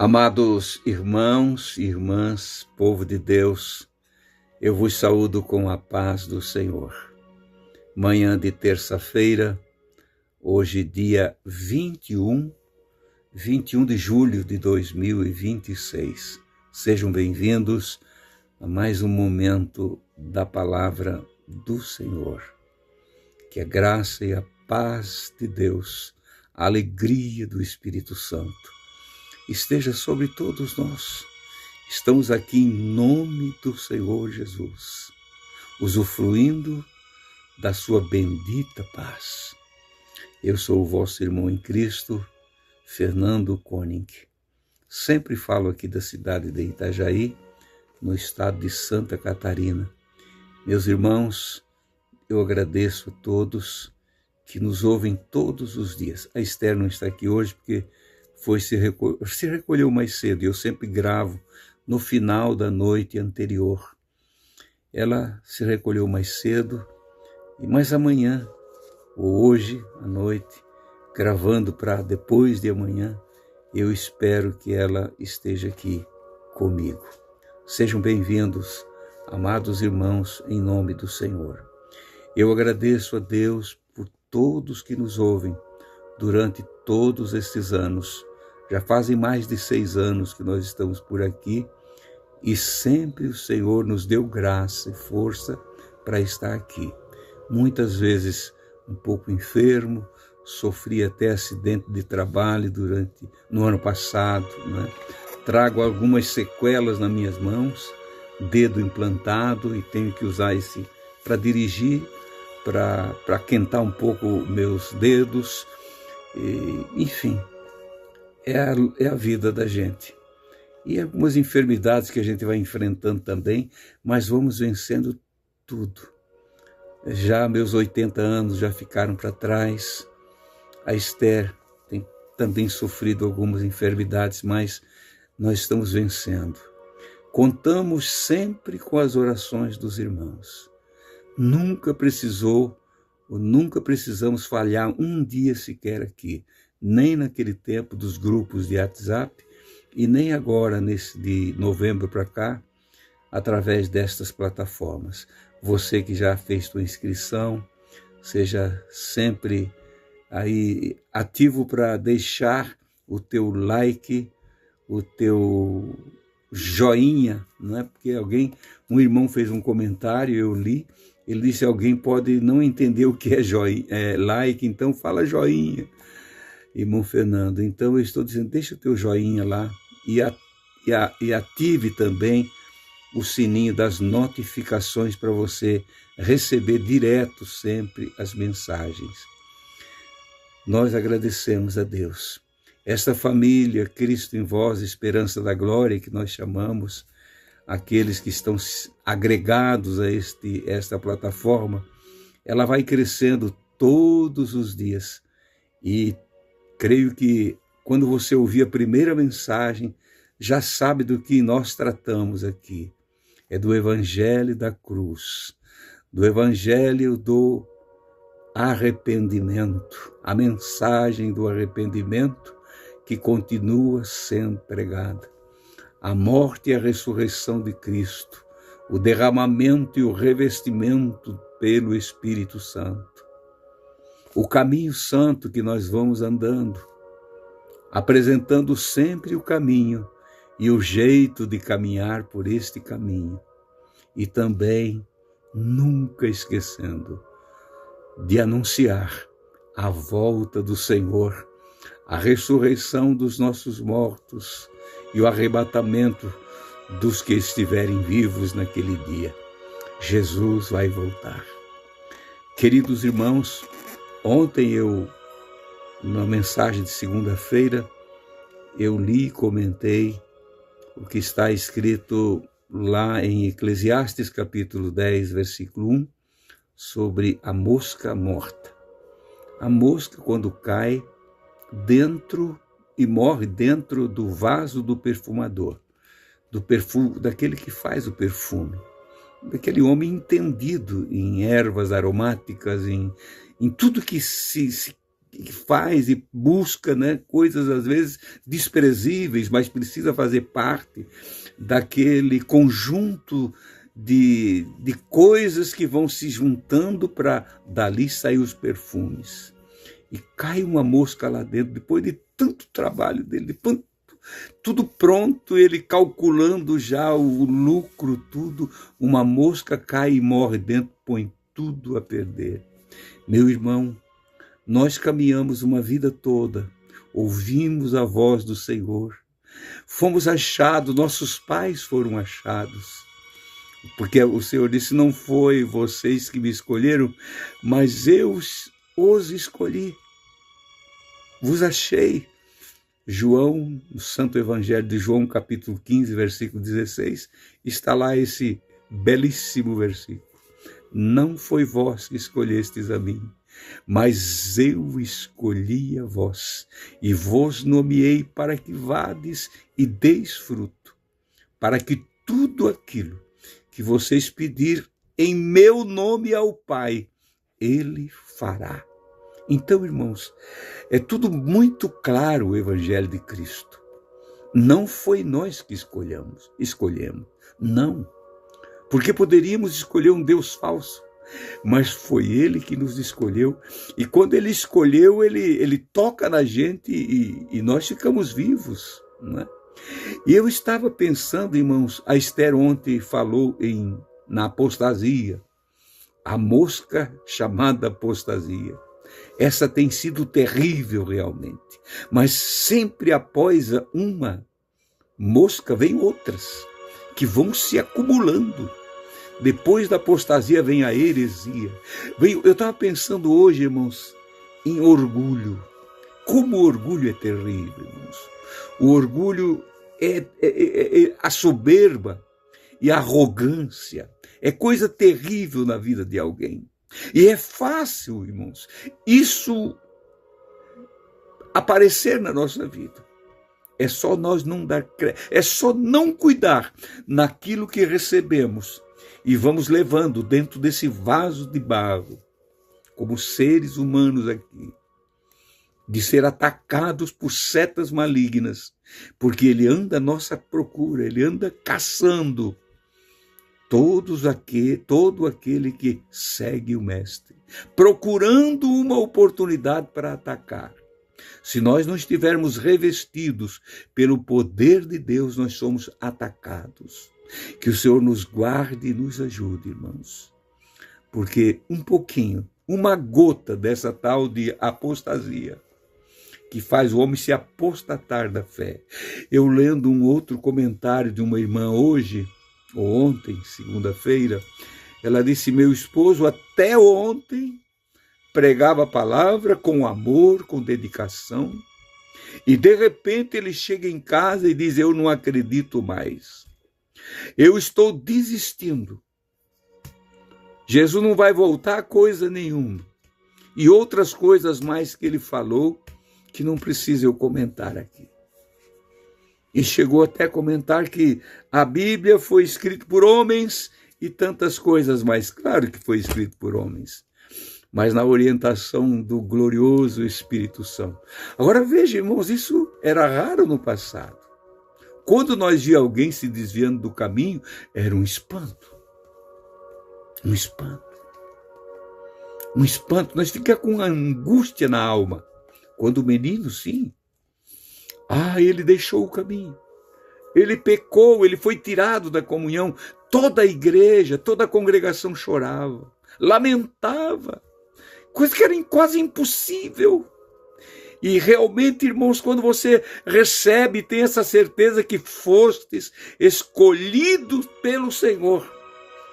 Amados irmãos e irmãs, povo de Deus, eu vos saúdo com a paz do Senhor. Manhã de terça-feira, hoje dia 21 de julho de 2026. Sejam bem-vindos a mais um momento da palavra do Senhor. Que a graça e a paz de Deus, a alegria do Espírito Santo, esteja sobre todos nós. Estamos aqui em nome do Senhor Jesus, usufruindo da sua bendita paz. Eu sou o vosso irmão em Cristo, Fernando Koenig. Sempre falo aqui da cidade de Itajaí, no estado de Santa Catarina. Meus irmãos, eu agradeço a todos que nos ouvem todos os dias. A Esther não está aqui hoje porque se recolheu mais cedo. Eu sempre gravo no final da noite anterior. Ela se recolheu mais cedo, mas amanhã, ou hoje à noite, gravando para depois de amanhã, eu espero que ela esteja aqui comigo. Sejam bem-vindos, amados irmãos, em nome do Senhor. Eu agradeço a Deus por todos que nos ouvem durante todos estes anos. Já fazem mais de 6 anos que nós estamos por aqui e sempre o Senhor nos deu graça e força para estar aqui. Muitas vezes um pouco enfermo, sofri até acidente de trabalho no ano passado, né? Trago algumas sequelas nas minhas mãos, dedo implantado, e tenho que usar esse para dirigir, para aquentar um pouco meus dedos, enfim. É a vida da gente. E algumas enfermidades que a gente vai enfrentando também, mas vamos vencendo tudo. Já meus 80 anos já ficaram para trás. A Esther tem também sofrido algumas enfermidades, mas nós estamos vencendo. Contamos sempre com as orações dos irmãos. Nunca precisamos falhar um dia sequer aqui, nem naquele tempo dos grupos de WhatsApp e nem agora, de novembro para cá, através destas plataformas. Você que já fez sua inscrição, seja sempre aí ativo para deixar o teu like, o teu joinha, não é? Porque um irmão fez um comentário, eu li, ele disse: alguém pode não entender o que é like, então fala joinha. Irmão Fernando, então eu estou dizendo, deixa o teu joinha lá e ative também o sininho das notificações para você receber direto sempre as mensagens. Nós agradecemos a Deus. Esta família, Cristo em Vós, Esperança da Glória, que nós chamamos, aqueles que estão agregados a esta plataforma, ela vai crescendo todos os dias. E creio que quando você ouvir a primeira mensagem, já sabe do que nós tratamos aqui. É do Evangelho da Cruz, do Evangelho do arrependimento, a mensagem do arrependimento que continua sendo pregada. A morte e a ressurreição de Cristo, o derramamento e o revestimento pelo Espírito Santo. O caminho santo que nós vamos andando, apresentando sempre o caminho e o jeito de caminhar por este caminho. E também nunca esquecendo de anunciar a volta do Senhor, a ressurreição dos nossos mortos e o arrebatamento dos que estiverem vivos naquele dia. Jesus vai voltar. Queridos irmãos, ontem na mensagem de segunda-feira, eu li e comentei o que está escrito lá em Eclesiastes capítulo 10, versículo 1, sobre a mosca morta. A mosca, quando cai dentro e morre dentro do vaso do perfumador, daquele que faz o perfume, daquele homem entendido em ervas aromáticas, em tudo que se que faz e busca, né, coisas às vezes desprezíveis, mas precisa fazer parte daquele conjunto de coisas que vão se juntando para dali sair os perfumes. E cai uma mosca lá dentro, depois de tanto trabalho dele, tudo pronto, ele calculando já o lucro, tudo, uma mosca cai e morre dentro, põe tudo a perder. Meu irmão, nós caminhamos uma vida toda, ouvimos a voz do Senhor, fomos achados, nossos pais foram achados, porque o Senhor disse, não foi vocês que me escolheram, mas eu os escolhi, vos achei. João, no Santo Evangelho de João, capítulo 15, versículo 16, está lá esse belíssimo versículo. Não foi vós que escolhestes a mim, mas eu escolhi a vós, e vos nomeei para que vades e deis fruto, para que tudo aquilo que vocês pedir em meu nome ao Pai, Ele fará. Então, irmãos, é tudo muito claro o Evangelho de Cristo. Não foi nós que escolhemos, não. Porque poderíamos escolher um Deus falso, mas foi Ele que nos escolheu. E quando Ele escolheu, Ele toca na gente e nós ficamos vivos, não é? E eu estava pensando, irmãos, a Esther ontem falou na apostasia, a mosca chamada apostasia. Essa tem sido terrível realmente, mas sempre após uma mosca vem outras, que vão se acumulando. Depois da apostasia vem a heresia. Eu estava pensando hoje, irmãos, em orgulho. Como o orgulho é terrível, irmãos. O orgulho é a soberba e a arrogância. É coisa terrível na vida de alguém. E é fácil, irmãos, isso aparecer na nossa vida. É só nós não dar crédito, é só não cuidar naquilo que recebemos e vamos levando dentro desse vaso de barro, como seres humanos aqui, de ser atacados por setas malignas, porque ele anda à nossa procura, ele anda caçando todo aquele que segue o Mestre, procurando uma oportunidade para atacar. Se nós não estivermos revestidos pelo poder de Deus, nós somos atacados. Que o Senhor nos guarde e nos ajude, irmãos. Porque um pouquinho, uma gota dessa tal de apostasia, que faz o homem se apostatar da fé. Eu lendo um outro comentário de uma irmã hoje, ou ontem, segunda-feira, ela disse, meu esposo até ontem pregava a palavra com amor, com dedicação, e de repente ele chega em casa e diz, eu não acredito mais, eu estou desistindo, Jesus não vai voltar a coisa nenhuma, e outras coisas mais que ele falou, que não precisa eu comentar aqui. E chegou até a comentar que a Bíblia foi escrita por homens e tantas coisas mais. Claro que foi escrito por homens, mas na orientação do glorioso Espírito Santo. Agora veja, irmãos, isso era raro no passado. Quando nós víamos alguém se desviando do caminho, era um espanto. Um espanto. Um espanto. Nós ficamos com angústia na alma. Quando o menino, sim, ele deixou o caminho, ele pecou, ele foi tirado da comunhão, toda a igreja, toda a congregação chorava, lamentava, coisa que era quase impossível. E realmente, irmãos, quando você recebe, tem essa certeza que fostes escolhidos pelo Senhor,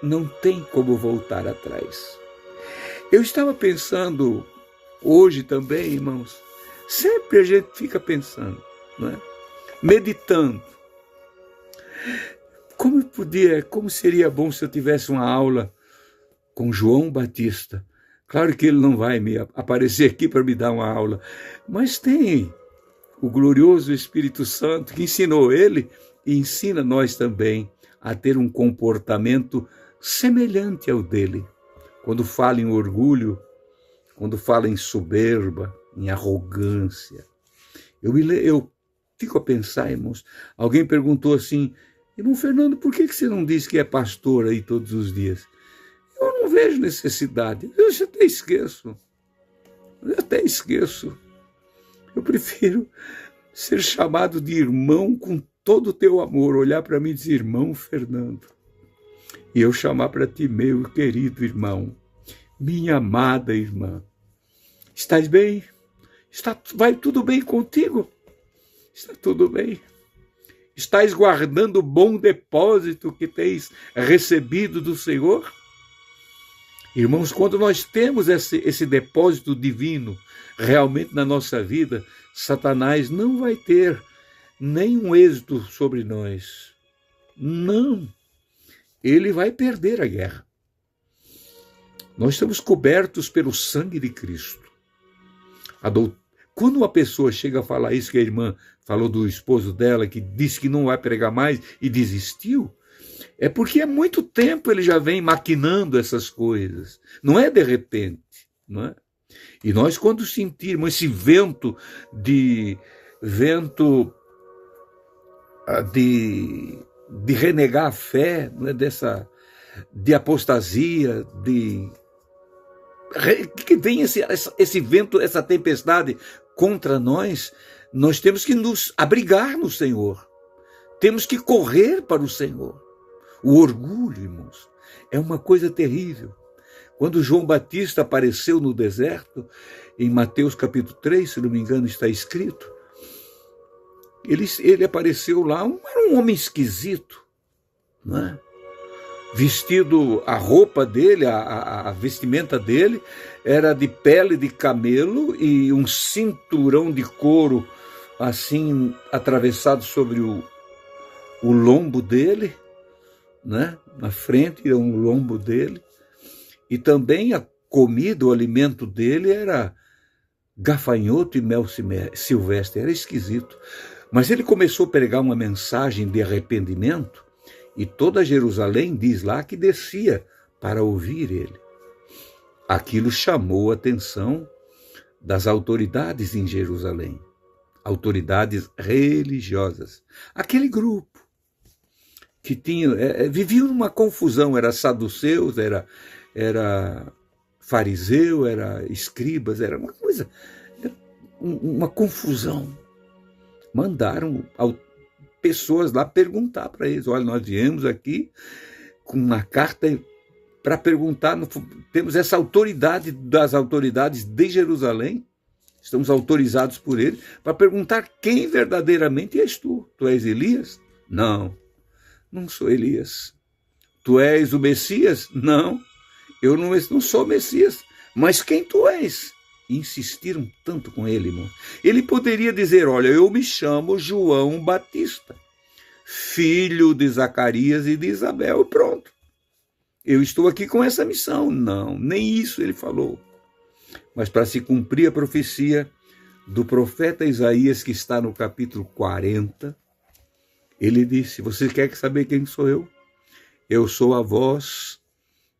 não tem como voltar atrás. Eu estava pensando hoje também, irmãos, sempre a gente fica pensando, não é? Meditando. Como seria bom se eu tivesse uma aula com João Batista. Claro que ele não vai me aparecer aqui para me dar uma aula, mas tem o glorioso Espírito Santo que ensinou ele e ensina nós também a ter um comportamento semelhante ao dele. Quando fala em orgulho, quando fala em soberba, em arrogância. Eu fico a pensar, irmãos, alguém perguntou assim, irmão Fernando, por que você não diz que é pastor aí todos os dias? Eu não vejo necessidade, eu até esqueço. Eu prefiro ser chamado de irmão com todo o teu amor, olhar para mim e dizer, irmão Fernando, e eu chamar para ti, meu querido irmão, minha amada irmã, estás bem? Vai tudo bem contigo? Está tudo bem? Estás guardando o bom depósito que tens recebido do Senhor? Irmãos, quando nós temos esse depósito divino realmente na nossa vida, Satanás não vai ter nenhum êxito sobre nós. Não. Ele vai perder a guerra. Nós estamos cobertos pelo sangue de Cristo. Quando uma pessoa chega a falar isso, que a irmã falou do esposo dela, que disse que não vai pregar mais e desistiu, é porque há muito tempo ele já vem maquinando essas coisas. Não é de repente, não é? E nós, quando sentirmos esse vento de renegar a fé, não é? De apostasia, que vem esse vento, essa tempestade contra nós, nós temos que nos abrigar no Senhor. Temos que correr para o Senhor. O orgulho, irmãos, é uma coisa terrível. Quando João Batista apareceu no deserto, em Mateus capítulo 3, se não me engano, está escrito, ele apareceu lá, era um homem esquisito, não é? Vestido, a roupa dele, a vestimenta dele, era de pele de camelo e um cinturão de couro, assim, atravessado sobre o lombo dele, né? Na frente, o lombo dele. E também a comida, o alimento dele era gafanhoto e mel silvestre, era esquisito. Mas ele começou a pregar uma mensagem de arrependimento, e toda Jerusalém diz lá que descia para ouvir ele. Aquilo chamou a atenção das autoridades em Jerusalém, autoridades religiosas. Aquele grupo que vivia numa confusão, era saduceus, era fariseu, era escribas, era uma coisa, uma confusão. Mandaram pessoas lá perguntar para eles, olha, nós viemos aqui com uma carta para perguntar, temos essa autoridade das autoridades de Jerusalém, estamos autorizados por ele, para perguntar quem verdadeiramente és tu. Tu és Elias? Não, não sou Elias. Tu és o Messias? Não, eu não sou o Messias. Mas quem tu és? Insistiram tanto com ele, irmão. Ele poderia dizer, olha, eu me chamo João Batista, filho de Zacarias e de Isabel, pronto. Eu estou aqui com essa missão. Não, nem isso ele falou. Mas para se cumprir a profecia do profeta Isaías, que está no capítulo 40, ele disse, você quer saber quem sou eu? Eu sou a voz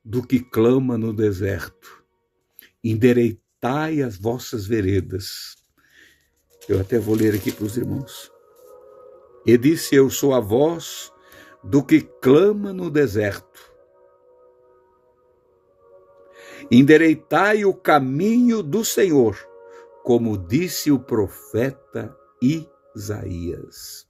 do que clama no deserto. Endireitai as vossas veredas. Eu até vou ler aqui para os irmãos. Ele disse, eu sou a voz do que clama no deserto. Endireitai o caminho do Senhor, como disse o profeta Isaías.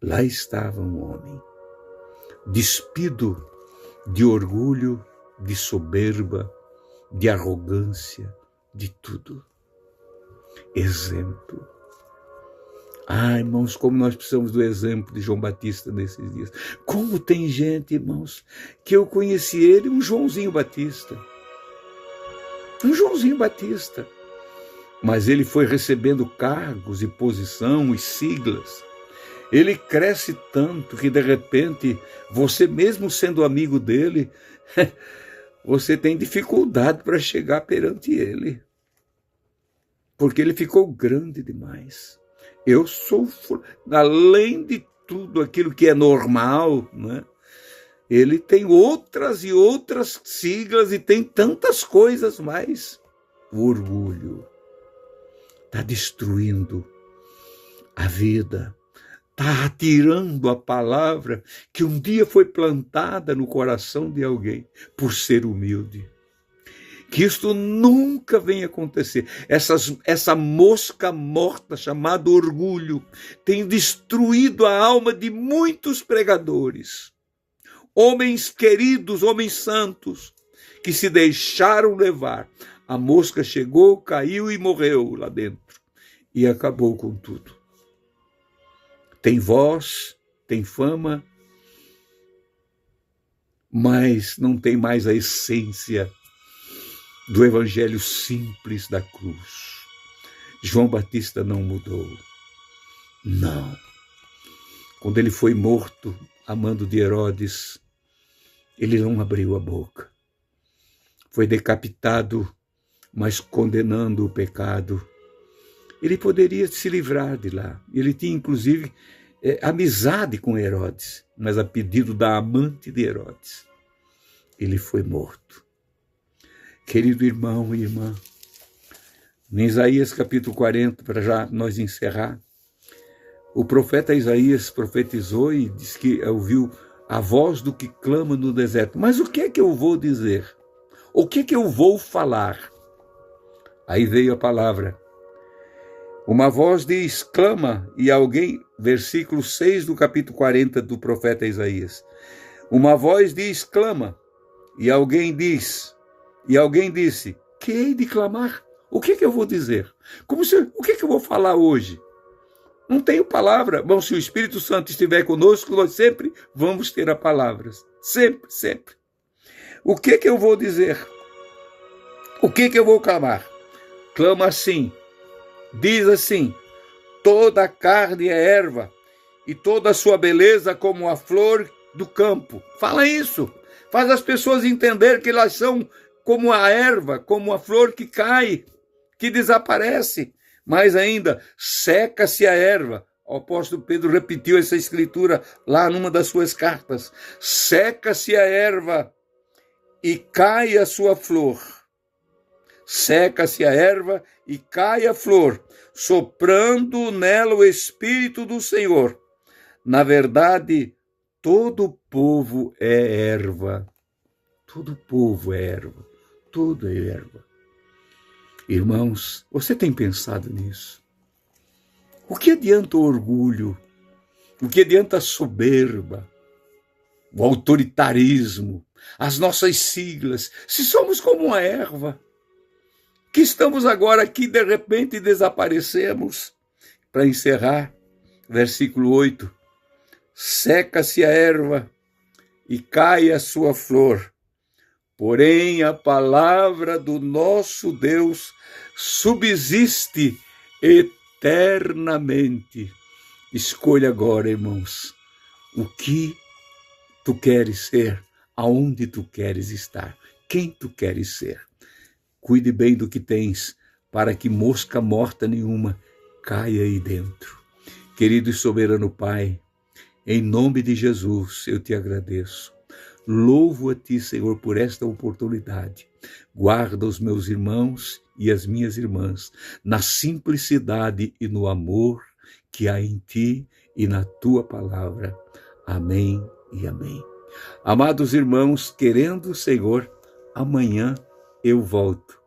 Lá estava um homem, despido de orgulho, de soberba, de arrogância, de tudo. Exemplo. Ah, irmãos, como nós precisamos do exemplo de João Batista nesses dias. Como tem gente, irmãos, que eu conheci ele, um Joãozinho Batista. Um Joãozinho Batista. Mas ele foi recebendo cargos e posição e siglas. Ele cresce tanto que, de repente, você mesmo sendo amigo dele, você tem dificuldade para chegar perante ele. Porque ele ficou grande demais. Eu sou, além de tudo aquilo que é normal, né? Ele tem outras e outras siglas e tem tantas coisas mais. O orgulho. está destruindo a vida, está atirando a palavra que um dia foi plantada no coração de alguém por ser humilde. Que isto nunca venha acontecer. Essa mosca morta chamada orgulho tem destruído a alma de muitos pregadores. Homens queridos, homens santos, que se deixaram levar. A mosca chegou, caiu e morreu lá dentro. E acabou com tudo. Tem voz, tem fama, mas não tem mais a essência do evangelho simples da cruz. João Batista não mudou. Não. Quando ele foi morto, a mando de Herodes, ele não abriu a boca. Foi decapitado, mas condenando o pecado. Ele poderia se livrar de lá. Ele tinha, inclusive, amizade com Herodes, mas a pedido da amante de Herodes, ele foi morto. Querido irmão e irmã, em Isaías capítulo 40, para já nós encerrar, o profeta Isaías profetizou e disse que ouviu a voz do que clama no deserto. Mas o que é que eu vou dizer? O que é que eu vou falar? Aí veio a palavra. Uma voz diz, clama, e alguém, versículo 6 do capítulo 40 do profeta Isaías. Uma voz diz, clama, e alguém disse, que hei de clamar? O que é que eu vou dizer? O que é que eu vou falar hoje? Não tenho palavra. Bom, se o Espírito Santo estiver conosco, nós sempre vamos ter a palavra. Sempre, sempre. O que é que eu vou dizer? O que é que eu vou clamar? Clama assim. Diz assim, toda a carne é erva, e toda a sua beleza como a flor do campo. Fala isso. Faz as pessoas entender que elas são como a erva, como a flor que cai, que desaparece. Mas ainda, seca-se a erva. O apóstolo Pedro repetiu essa escritura lá numa das suas cartas. Seca-se a erva e cai a sua flor. Seca-se a erva e cai a flor, soprando nela o Espírito do Senhor. Na verdade, todo povo é erva. Todo povo é erva. Tudo é erva. Irmãos, você tem pensado nisso? O que adianta o orgulho? O que adianta a soberba? O autoritarismo? As nossas siglas? Se somos como uma erva, que estamos agora aqui, de repente desaparecemos. Para encerrar, versículo 8. Seca-se a erva e cai a sua flor. Porém, a palavra do nosso Deus subsiste eternamente. Escolha agora, irmãos, o que tu queres ser, aonde tu queres estar, quem tu queres ser. Cuide bem do que tens, para que mosca morta nenhuma caia aí dentro. Querido e soberano Pai, em nome de Jesus, eu te agradeço. Louvo a ti, Senhor, por esta oportunidade. Guarda os meus irmãos e as minhas irmãs na simplicidade e no amor que há em ti e na tua palavra. Amém e amém. Amados irmãos, querendo o Senhor, amanhã eu volto.